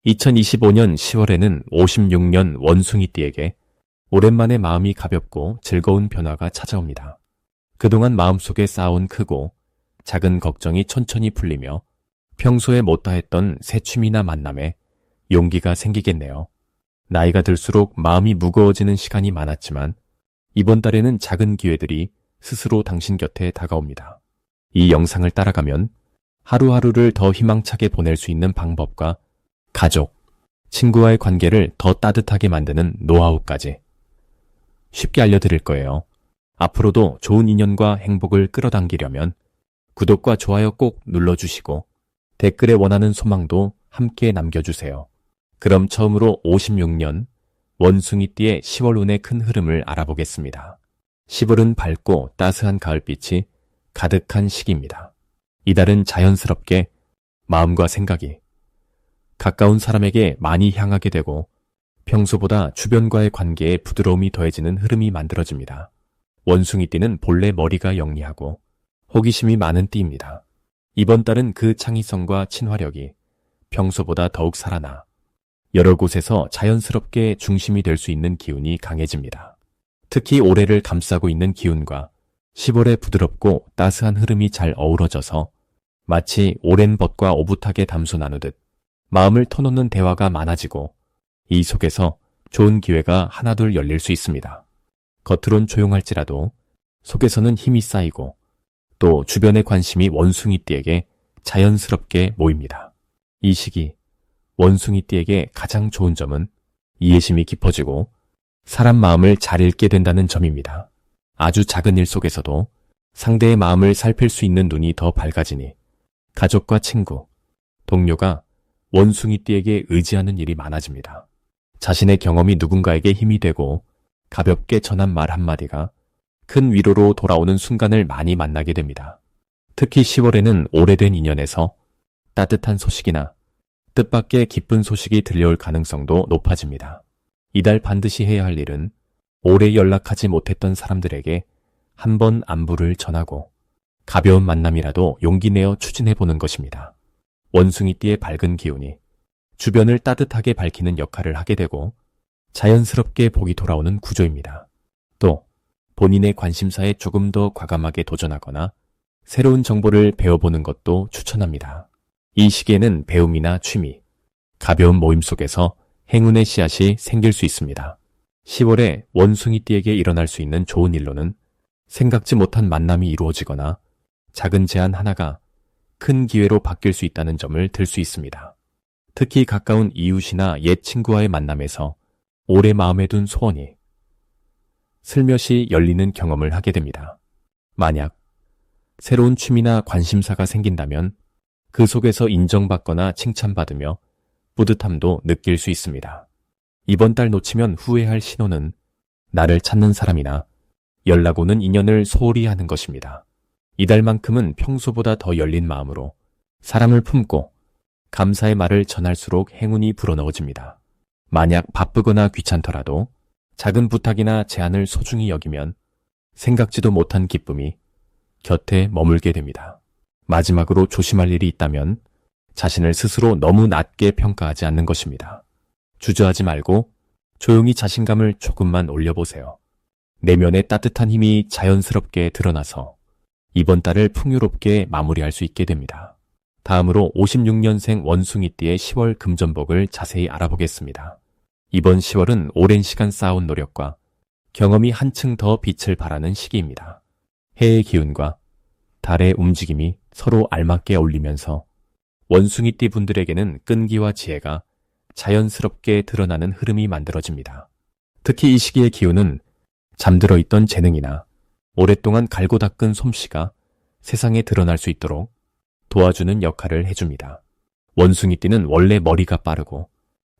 2025년 10월에는 56년 원숭이띠에게 오랜만에 마음이 가볍고 즐거운 변화가 찾아옵니다. 그동안 마음속에 쌓아온 크고 작은 걱정이 천천히 풀리며 평소에 못다했던 새 취미나 만남에 용기가 생기겠네요. 나이가 들수록 마음이 무거워지는 시간이 많았지만 이번 달에는 작은 기회들이 스스로 당신 곁에 다가옵니다. 이 영상을 따라가면 하루하루를 더 희망차게 보낼 수 있는 방법과 가족, 친구와의 관계를 더 따뜻하게 만드는 노하우까지 쉽게 알려드릴 거예요. 앞으로도 좋은 인연과 행복을 끌어당기려면 구독과 좋아요 꼭 눌러주시고 댓글에 원하는 소망도 함께 남겨주세요. 그럼 처음으로 56년 원숭이띠의 10월 운의 큰 흐름을 알아보겠습니다. 10월은 밝고 따스한 가을빛이 가득한 시기입니다. 이달은 자연스럽게 마음과 생각이 가까운 사람에게 많이 향하게 되고 평소보다 주변과의 관계에 부드러움이 더해지는 흐름이 만들어집니다. 원숭이띠는 본래 머리가 영리하고 호기심이 많은 띠입니다. 이번 달은 그 창의성과 친화력이 평소보다 더욱 살아나 여러 곳에서 자연스럽게 중심이 될 수 있는 기운이 강해집니다. 특히 올해를 감싸고 있는 기운과 10월의 부드럽고 따스한 흐름이 잘 어우러져서 마치 오랜 벗과 오붓하게 담소 나누듯 마음을 터놓는 대화가 많아지고 이 속에서 좋은 기회가 하나둘 열릴 수 있습니다. 겉으론 조용할지라도 속에서는 힘이 쌓이고 또 주변의 관심이 원숭이띠에게 자연스럽게 모입니다. 이 시기 원숭이띠에게 가장 좋은 점은 이해심이 깊어지고 사람 마음을 잘 읽게 된다는 점입니다. 아주 작은 일 속에서도 상대의 마음을 살필 수 있는 눈이 더 밝아지니 가족과 친구, 동료가 원숭이띠에게 의지하는 일이 많아집니다. 자신의 경험이 누군가에게 힘이 되고 가볍게 전한 말 한마디가 큰 위로로 돌아오는 순간을 많이 만나게 됩니다. 특히 10월에는 오래된 인연에서 따뜻한 소식이나 뜻밖의 기쁜 소식이 들려올 가능성도 높아집니다. 이달 반드시 해야 할 일은 오래 연락하지 못했던 사람들에게 한번 안부를 전하고 가벼운 만남이라도 용기 내어 추진해보는 것입니다. 원숭이띠의 밝은 기운이 주변을 따뜻하게 밝히는 역할을 하게 되고 자연스럽게 복이 돌아오는 구조입니다. 또 본인의 관심사에 조금 더 과감하게 도전하거나 새로운 정보를 배워보는 것도 추천합니다. 이 시기에는 배움이나 취미, 가벼운 모임 속에서 행운의 씨앗이 생길 수 있습니다. 10월에 원숭이띠에게 일어날 수 있는 좋은 일로는 생각지 못한 만남이 이루어지거나 작은 제안 하나가 큰 기회로 바뀔 수 있다는 점을 들 수 있습니다. 특히 가까운 이웃이나 옛 친구와의 만남에서 오래 마음에 둔 소원이 슬며시 열리는 경험을 하게 됩니다. 만약 새로운 취미나 관심사가 생긴다면 그 속에서 인정받거나 칭찬받으며 뿌듯함도 느낄 수 있습니다. 이번 달 놓치면 후회할 신호는 나를 찾는 사람이나 연락 오는 인연을 소홀히 하는 것입니다. 이달만큼은 평소보다 더 열린 마음으로 사람을 품고 감사의 말을 전할수록 행운이 불어넣어집니다. 만약 바쁘거나 귀찮더라도 작은 부탁이나 제안을 소중히 여기면 생각지도 못한 기쁨이 곁에 머물게 됩니다. 마지막으로 조심할 일이 있다면 자신을 스스로 너무 낮게 평가하지 않는 것입니다. 주저하지 말고 조용히 자신감을 조금만 올려보세요. 내면의 따뜻한 힘이 자연스럽게 드러나서 이번 달을 풍요롭게 마무리할 수 있게 됩니다. 다음으로 56년생 원숭이띠의 10월 금전복을 자세히 알아보겠습니다. 이번 10월은 오랜 시간 쌓아온 노력과 경험이 한층 더 빛을 발하는 시기입니다. 해의 기운과 달의 움직임이 서로 알맞게 어울리면서 원숭이띠 분들에게는 끈기와 지혜가 자연스럽게 드러나는 흐름이 만들어집니다. 특히 이 시기의 기운은 잠들어 있던 재능이나 오랫동안 갈고 닦은 솜씨가 세상에 드러날 수 있도록 도와주는 역할을 해줍니다. 원숭이띠는 원래 머리가 빠르고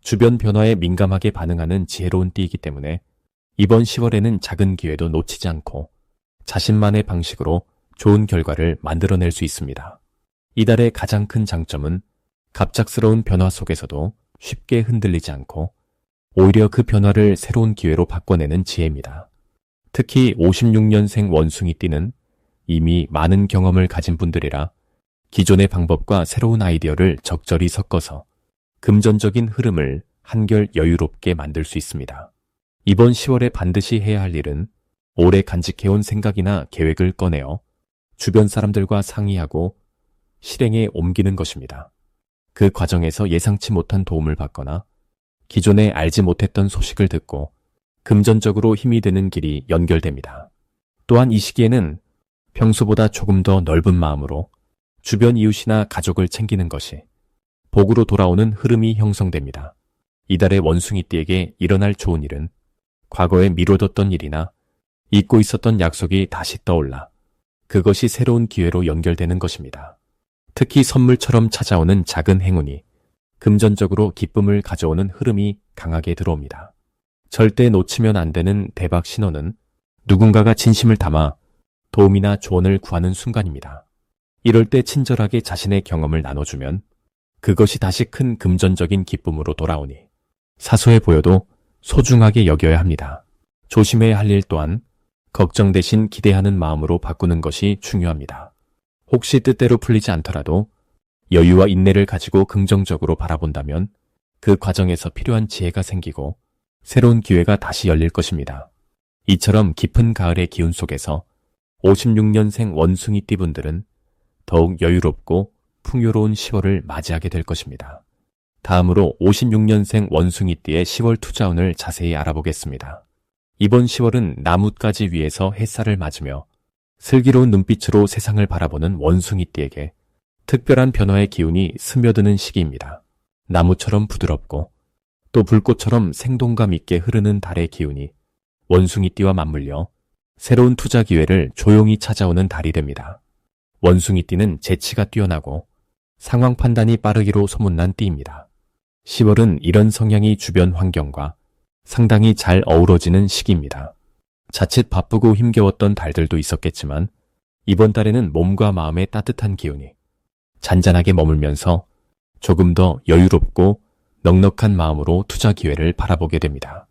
주변 변화에 민감하게 반응하는 지혜로운 띠이기 때문에 이번 10월에는 작은 기회도 놓치지 않고 자신만의 방식으로 좋은 결과를 만들어낼 수 있습니다. 이달의 가장 큰 장점은 갑작스러운 변화 속에서도 쉽게 흔들리지 않고 오히려 그 변화를 새로운 기회로 바꿔내는 지혜입니다. 특히 56년생 원숭이띠는 이미 많은 경험을 가진 분들이라 기존의 방법과 새로운 아이디어를 적절히 섞어서 금전적인 흐름을 한결 여유롭게 만들 수 있습니다. 이번 10월에 반드시 해야 할 일은 오래 간직해온 생각이나 계획을 꺼내어 주변 사람들과 상의하고 실행에 옮기는 것입니다. 그 과정에서 예상치 못한 도움을 받거나 기존에 알지 못했던 소식을 듣고 금전적으로 힘이 되는 길이 연결됩니다. 또한 이 시기에는 평소보다 조금 더 넓은 마음으로 주변 이웃이나 가족을 챙기는 것이 복으로 돌아오는 흐름이 형성됩니다. 이달의 원숭이띠에게 일어날 좋은 일은 과거에 미뤄뒀던 일이나 잊고 있었던 약속이 다시 떠올라 그것이 새로운 기회로 연결되는 것입니다. 특히 선물처럼 찾아오는 작은 행운이 금전적으로 기쁨을 가져오는 흐름이 강하게 들어옵니다. 절대 놓치면 안 되는 대박 신호는 누군가가 진심을 담아 도움이나 조언을 구하는 순간입니다. 이럴 때 친절하게 자신의 경험을 나눠주면 그것이 다시 큰 금전적인 기쁨으로 돌아오니 사소해 보여도 소중하게 여겨야 합니다. 조심해야 할 일 또한 걱정 대신 기대하는 마음으로 바꾸는 것이 중요합니다. 혹시 뜻대로 풀리지 않더라도 여유와 인내를 가지고 긍정적으로 바라본다면 그 과정에서 필요한 지혜가 생기고 새로운 기회가 다시 열릴 것입니다. 이처럼 깊은 가을의 기운 속에서 56년생 원숭이띠 분들은 더욱 여유롭고 풍요로운 10월을 맞이하게 될 것입니다. 다음으로 56년생 원숭이띠의 10월 투자운을 자세히 알아보겠습니다. 이번 10월은 나뭇가지 위에서 햇살을 맞으며 슬기로운 눈빛으로 세상을 바라보는 원숭이띠에게 특별한 변화의 기운이 스며드는 시기입니다. 나무처럼 부드럽고 또 불꽃처럼 생동감 있게 흐르는 달의 기운이 원숭이띠와 맞물려 새로운 투자 기회를 조용히 찾아오는 달이 됩니다. 원숭이띠는 재치가 뛰어나고 상황 판단이 빠르기로 소문난 띠입니다. 10월은 이런 성향이 주변 환경과 상당히 잘 어우러지는 시기입니다. 자칫 바쁘고 힘겨웠던 달들도 있었겠지만 이번 달에는 몸과 마음의 따뜻한 기운이 잔잔하게 머물면서 조금 더 여유롭고 넉넉한 마음으로 투자 기회를 바라보게 됩니다.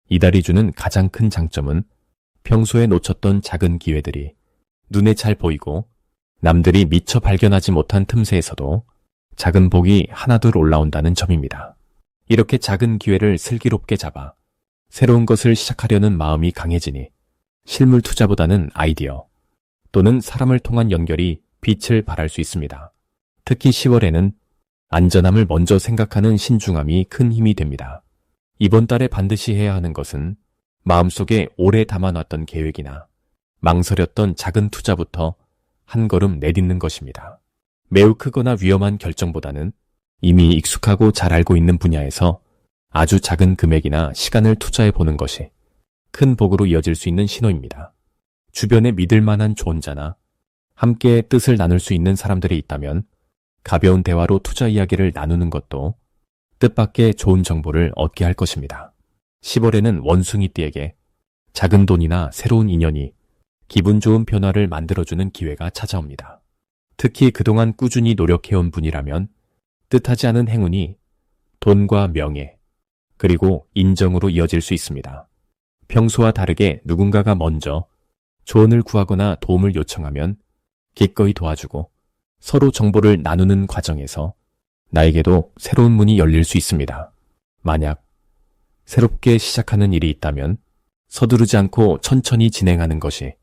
이달이 주는 가장 큰 장점은 평소에 놓쳤던 작은 기회들이 눈에 잘 보이고 남들이 미처 발견하지 못한 틈새에서도 작은 복이 하나둘 올라온다는 점입니다. 이렇게 작은 기회를 슬기롭게 잡아 새로운 것을 시작하려는 마음이 강해지니 실물 투자보다는 아이디어 또는 사람을 통한 연결이 빛을 발할 수 있습니다. 특히 10월에는 안전함을 먼저 생각하는 신중함이 큰 힘이 됩니다. 이번 달에 반드시 해야 하는 것은 마음속에 오래 담아놨던 계획이나 망설였던 작은 투자부터 한 걸음 내딛는 것입니다. 매우 크거나 위험한 결정보다는 이미 익숙하고 잘 알고 있는 분야에서 아주 작은 금액이나 시간을 투자해 보는 것이 큰 복으로 이어질 수 있는 신호입니다. 주변에 믿을 만한 조언자나 함께 뜻을 나눌 수 있는 사람들이 있다면 가벼운 대화로 투자 이야기를 나누는 것도 뜻밖의 좋은 정보를 얻게 할 것입니다. 10월에는 원숭이띠에게 작은 돈이나 새로운 인연이 기분 좋은 변화를 만들어주는 기회가 찾아옵니다. 특히 그동안 꾸준히 노력해온 분이라면 뜻하지 않은 행운이 돈과 명예, 그리고 인정으로 이어질 수 있습니다. 평소와 다르게 누군가가 먼저 조언을 구하거나 도움을 요청하면 기꺼이 도와주고 서로 정보를 나누는 과정에서 나에게도 새로운 문이 열릴 수 있습니다. 만약 새롭게 시작하는 일이 있다면 서두르지 않고 천천히 진행하는 것이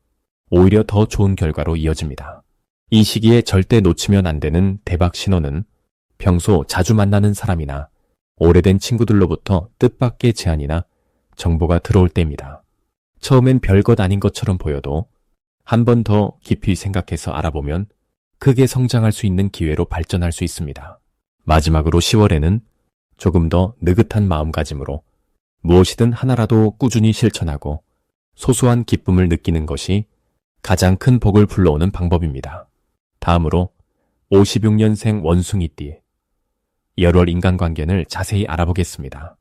오히려 더 좋은 결과로 이어집니다. 이 시기에 절대 놓치면 안 되는 대박 신호는 평소 자주 만나는 사람이나 오래된 친구들로부터 뜻밖의 제안이나 정보가 들어올 때입니다. 처음엔 별것 아닌 것처럼 보여도 한 번 더 깊이 생각해서 알아보면 크게 성장할 수 있는 기회로 발전할 수 있습니다. 마지막으로 10월에는 조금 더 느긋한 마음가짐으로 무엇이든 하나라도 꾸준히 실천하고 소소한 기쁨을 느끼는 것이 가장 큰 복을 불러오는 방법입니다. 다음으로 56년생 원숭이띠 열월 인간관계를 자세히 알아보겠습니다.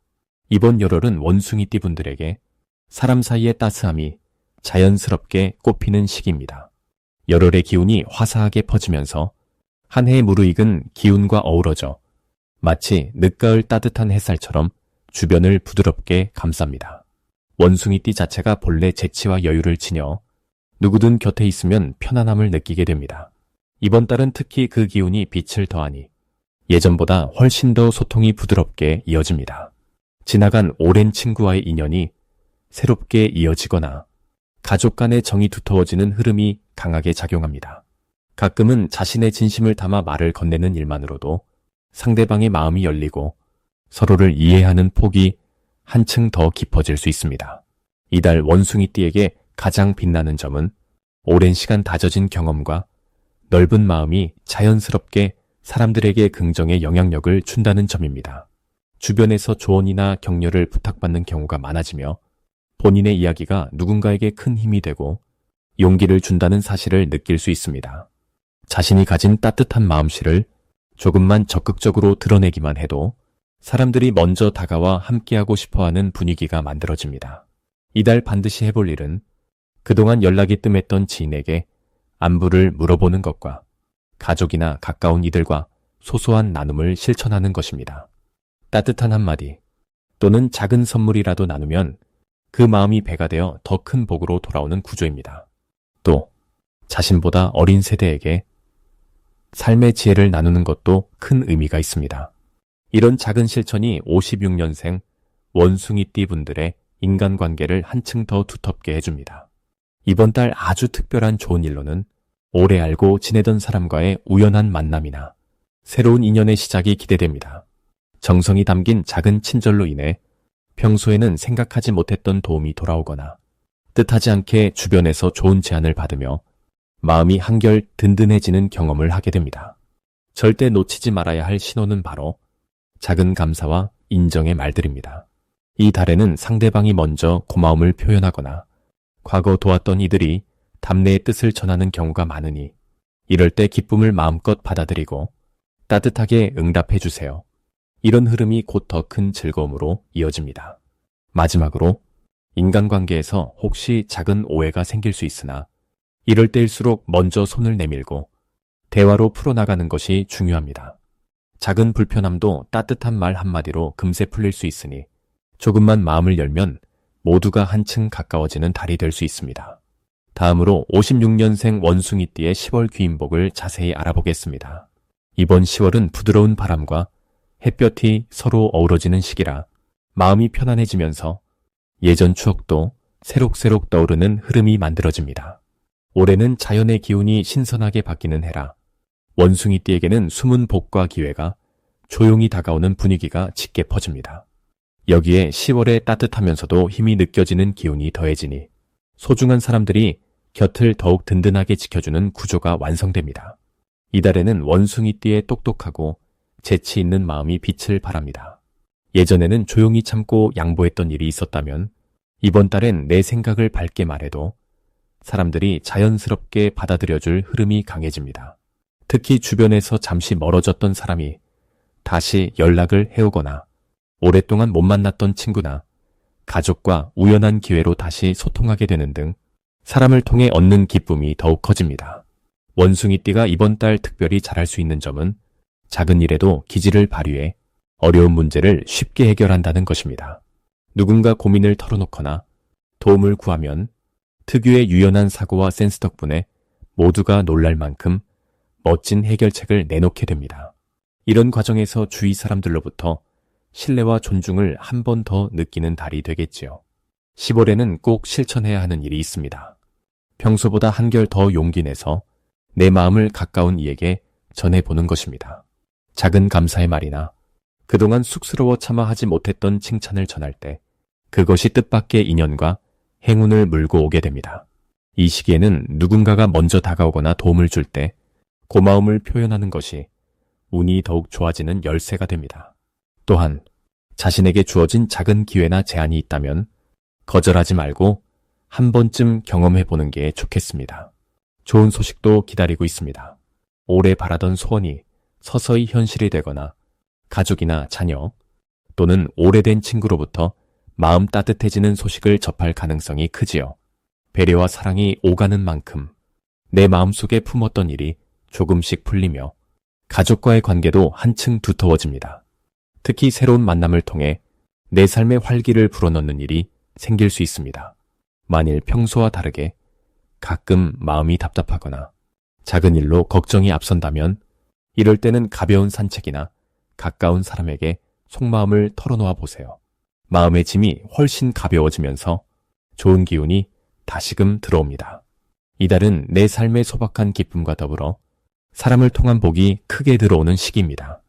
이번 열월은 원숭이띠 분들에게 사람 사이의 따스함이 자연스럽게 꽃피는 시기입니다. 열월의 기운이 화사하게 퍼지면서 한 해에 무르익은 기운과 어우러져 마치 늦가을 따뜻한 햇살처럼 주변을 부드럽게 감쌉니다. 원숭이띠 자체가 본래 재치와 여유를 지녀 누구든 곁에 있으면 편안함을 느끼게 됩니다. 이번 달은 특히 그 기운이 빛을 더하니 예전보다 훨씬 더 소통이 부드럽게 이어집니다. 지나간 오랜 친구와의 인연이 새롭게 이어지거나 가족 간의 정이 두터워지는 흐름이 강하게 작용합니다. 가끔은 자신의 진심을 담아 말을 건네는 일만으로도 상대방의 마음이 열리고 서로를 이해하는 폭이 한층 더 깊어질 수 있습니다. 이달 원숭이띠에게 가장 빛나는 점은 오랜 시간 다져진 경험과 넓은 마음이 자연스럽게 사람들에게 긍정의 영향력을 준다는 점입니다. 주변에서 조언이나 격려를 부탁받는 경우가 많아지며 본인의 이야기가 누군가에게 큰 힘이 되고 용기를 준다는 사실을 느낄 수 있습니다. 자신이 가진 따뜻한 마음씨를 조금만 적극적으로 드러내기만 해도 사람들이 먼저 다가와 함께하고 싶어하는 분위기가 만들어집니다. 이달 반드시 해볼 일은 그동안 연락이 뜸했던 지인에게 안부를 물어보는 것과 가족이나 가까운 이들과 소소한 나눔을 실천하는 것입니다. 따뜻한 한마디 또는 작은 선물이라도 나누면 그 마음이 배가 되어 더 큰 복으로 돌아오는 구조입니다. 또 자신보다 어린 세대에게 삶의 지혜를 나누는 것도 큰 의미가 있습니다. 이런 작은 실천이 56년생 원숭이띠 분들의 인간관계를 한층 더 두텁게 해줍니다. 이번 달 아주 특별한 좋은 일로는 오래 알고 지내던 사람과의 우연한 만남이나 새로운 인연의 시작이 기대됩니다. 정성이 담긴 작은 친절로 인해 평소에는 생각하지 못했던 도움이 돌아오거나 뜻하지 않게 주변에서 좋은 제안을 받으며 마음이 한결 든든해지는 경험을 하게 됩니다. 절대 놓치지 말아야 할 신호는 바로 작은 감사와 인정의 말들입니다. 이 달에는 상대방이 먼저 고마움을 표현하거나 과거 도왔던 이들이 답례의 뜻을 전하는 경우가 많으니 이럴 때 기쁨을 마음껏 받아들이고 따뜻하게 응답해 주세요. 이런 흐름이 곧 더 큰 즐거움으로 이어집니다. 마지막으로 인간관계에서 혹시 작은 오해가 생길 수 있으나 이럴 때일수록 먼저 손을 내밀고 대화로 풀어나가는 것이 중요합니다. 작은 불편함도 따뜻한 말 한마디로 금세 풀릴 수 있으니 조금만 마음을 열면 모두가 한층 가까워지는 달이 될 수 있습니다. 다음으로 56년생 원숭이띠의 10월 귀인복을 자세히 알아보겠습니다. 이번 10월은 부드러운 바람과 햇볕이 서로 어우러지는 시기라 마음이 편안해지면서 예전 추억도 새록새록 떠오르는 흐름이 만들어집니다. 올해는 자연의 기운이 신선하게 바뀌는 해라 원숭이띠에게는 숨은 복과 기회가 조용히 다가오는 분위기가 짙게 퍼집니다. 여기에 10월에 따뜻하면서도 힘이 느껴지는 기운이 더해지니 소중한 사람들이 곁을 더욱 든든하게 지켜주는 구조가 완성됩니다. 이달에는 원숭이띠의 똑똑하고 재치 있는 마음이 빛을 발합니다. 예전에는 조용히 참고 양보했던 일이 있었다면 이번 달엔 내 생각을 밝게 말해도 사람들이 자연스럽게 받아들여줄 흐름이 강해집니다. 특히 주변에서 잠시 멀어졌던 사람이 다시 연락을 해오거나 오랫동안 못 만났던 친구나 가족과 우연한 기회로 다시 소통하게 되는 등 사람을 통해 얻는 기쁨이 더욱 커집니다. 원숭이띠가 이번 달 특별히 잘할 수 있는 점은 작은 일에도 기지를 발휘해 어려운 문제를 쉽게 해결한다는 것입니다. 누군가 고민을 털어놓거나 도움을 구하면 특유의 유연한 사고와 센스 덕분에 모두가 놀랄 만큼 멋진 해결책을 내놓게 됩니다. 이런 과정에서 주위 사람들로부터 신뢰와 존중을 한 번 더 느끼는 달이 되겠지요. 10월에는 꼭 실천해야 하는 일이 있습니다. 평소보다 한결 더 용기 내서 내 마음을 가까운 이에게 전해보는 것입니다. 작은 감사의 말이나 그동안 쑥스러워 참아 하지 못했던 칭찬을 전할 때 그것이 뜻밖의 인연과 행운을 물고 오게 됩니다. 이 시기에는 누군가가 먼저 다가오거나 도움을 줄 때 고마움을 표현하는 것이 운이 더욱 좋아지는 열쇠가 됩니다. 또한 자신에게 주어진 작은 기회나 제안이 있다면 거절하지 말고 한 번쯤 경험해보는 게 좋겠습니다. 좋은 소식도 기다리고 있습니다. 오래 바라던 소원이 서서히 현실이 되거나 가족이나 자녀 또는 오래된 친구로부터 마음 따뜻해지는 소식을 접할 가능성이 크지요. 배려와 사랑이 오가는 만큼 내 마음속에 품었던 일이 조금씩 풀리며 가족과의 관계도 한층 두터워집니다. 특히 새로운 만남을 통해 내 삶의 활기를 불어넣는 일이 생길 수 있습니다. 만일 평소와 다르게 가끔 마음이 답답하거나 작은 일로 걱정이 앞선다면 이럴 때는 가벼운 산책이나 가까운 사람에게 속마음을 털어놓아 보세요. 마음의 짐이 훨씬 가벼워지면서 좋은 기운이 다시금 들어옵니다. 이달은 내 삶의 소박한 기쁨과 더불어 사람을 통한 복이 크게 들어오는 시기입니다.